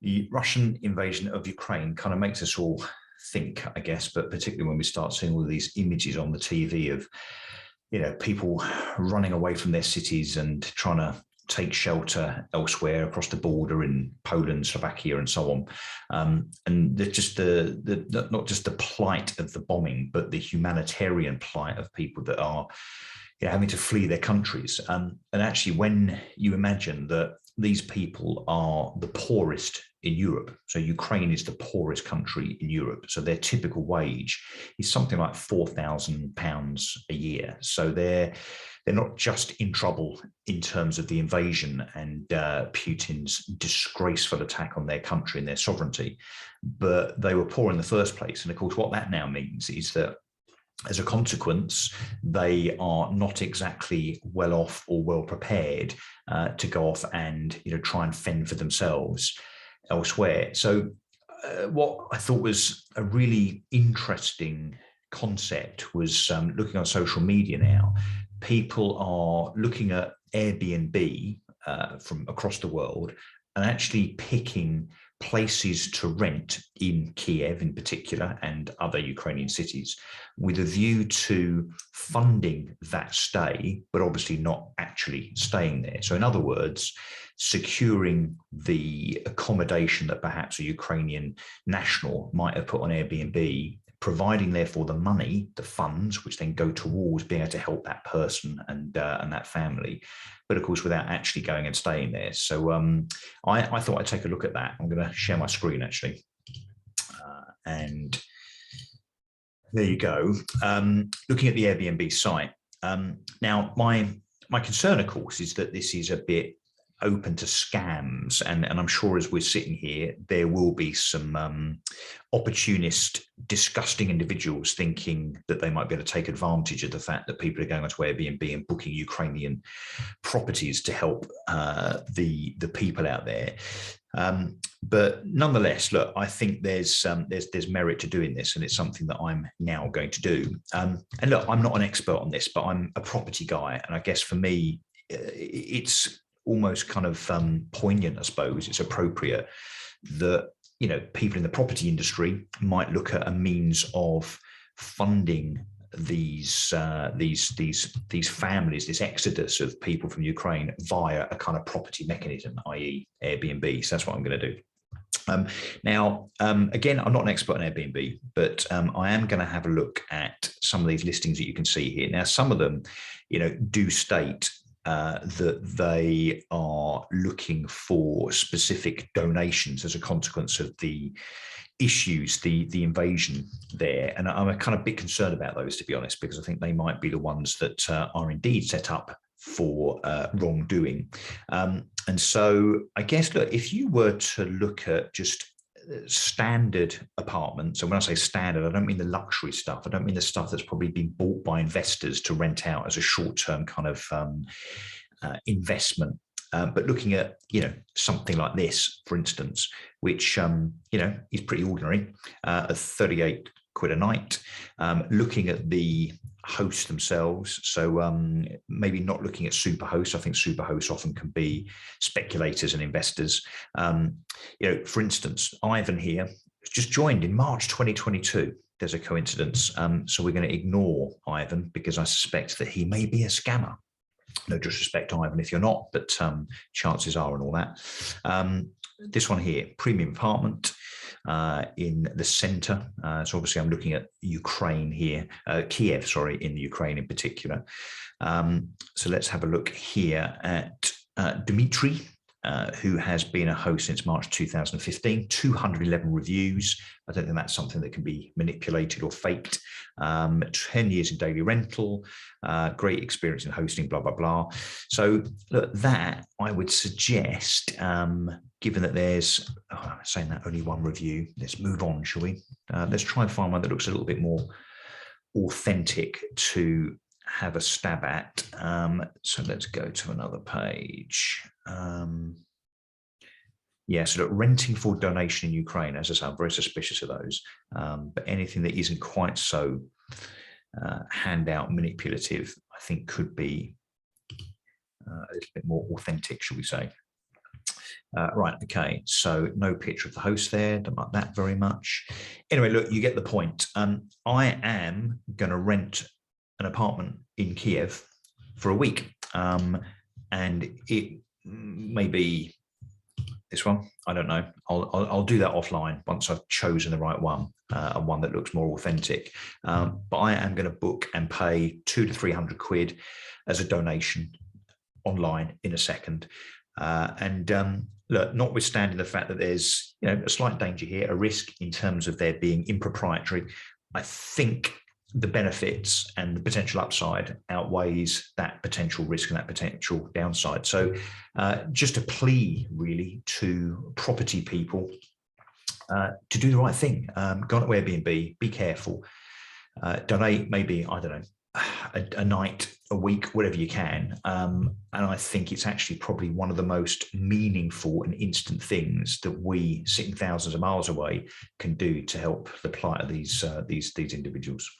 The Russian invasion of Ukraine kind of makes us all think, I guess, but particularly when we start seeing all these images on the TV of, people running away from their cities and trying to take shelter elsewhere across the border in Poland, Slovakia, and so on. And just not just the plight of the bombing, but the humanitarian plight of people that are having to flee their countries. And actually, when you imagine that these people are the poorest in Europe, so Ukraine is the poorest country in Europe, so their typical wage is something like £4,000 a year. So they're not just in trouble in terms of the invasion and Putin's disgraceful attack on their country and their sovereignty, but they were poor in the first place. And of course, what that now means is that as a consequence, they are not exactly well off or well prepared to go off and try and fend for themselves elsewhere. So what I thought was a really interesting concept was looking on social media now. People are looking at Airbnb from across the world and actually picking places to rent in Kiev in particular and other Ukrainian cities with a view to funding that stay, but obviously not actually staying there. So in other words, securing the accommodation that perhaps a Ukrainian national might have put on Airbnb, providing therefore the money, the funds, which then go towards being able to help that person and that family, but of course without actually going and staying there. So I thought I'd take a look at that. I'm going to share my screen actually, and there you go. Looking at the Airbnb site. Now my concern, of course, is that this is a bit open to scams, and I'm sure as we're sitting here there will be some opportunist, disgusting individuals thinking that they might be able to take advantage of the fact that people are going onto Airbnb and booking Ukrainian properties to help the people out there. But nonetheless, look, I think there's merit to doing this, and it's something that I'm now going to do. And look, I'm not an expert on this, but I'm a property guy, and I guess for me it's almost kind of poignant, I suppose. It's appropriate that people in the property industry might look at a means of funding these families, this exodus of people from Ukraine via a kind of property mechanism, i.e. Airbnb. So that's what I'm going to do. Now, again, I'm not an expert on Airbnb, but I am going to have a look at some of these listings that you can see here. Now, some of them, do state that they are looking for specific donations as a consequence of the issues, the invasion there. And I'm a kind of bit concerned about those, to be honest, because I think they might be the ones that are indeed set up for wrongdoing. And so I guess, look, if you were to look at just standard apartments, and when I say standard, I don't mean the luxury stuff. I don't mean the stuff that's probably been bought by investors to rent out as a short-term kind of investment. But looking at, something like this, for instance, which, is pretty ordinary, at 38 quid a night, looking at the hosts themselves. So maybe not looking at super hosts. I think super hosts often can be speculators and investors. For instance, Ivan here just joined in March 2022. There's a coincidence. So we're going to ignore Ivan because I suspect that he may be a scammer. No disrespect, Ivan, if you're not, but chances are and all that. This one here, premium apartment in the center. So obviously I'm looking at Ukraine here, Kiev, sorry, in the Ukraine in particular. So let's have a look here at Dmitry, who has been a host since March 2015, 211 reviews. I don't think that's something that can be manipulated or faked. 10 years in daily rental, great experience in hosting, blah, blah, blah. So look, that I would suggest, given that there's, I'm saying that only one review, let's move on, shall we? Let's try and find one that looks a little bit more authentic to have a stab at. So let's go to another page. Yeah, so look, renting for donation in Ukraine, as I say, I'm very suspicious of those. But anything that isn't quite so handout manipulative, I think could be a little bit more authentic, shall we say. Right, okay, so no picture of the host there, don't like that very much. Anyway, look, you get the point. I am going to rent an apartment in Kiev for a week, and it may be this one. I don't know. I'll do that offline once I've chosen the right one, and one that looks more authentic. But I am going to book and pay 200 to 300 quid as a donation online in a second. Look, notwithstanding the fact that there's a slight danger here, a risk in terms of there being improprietary, I think the benefits and the potential upside outweighs that potential risk and that potential downside. So just a plea really to property people to do the right thing. Go on to Airbnb, be careful, donate maybe, I don't know, a night, a week, whatever you can. And I think it's actually probably one of the most meaningful and instant things that we, sitting thousands of miles away, can do to help the plight of these individuals.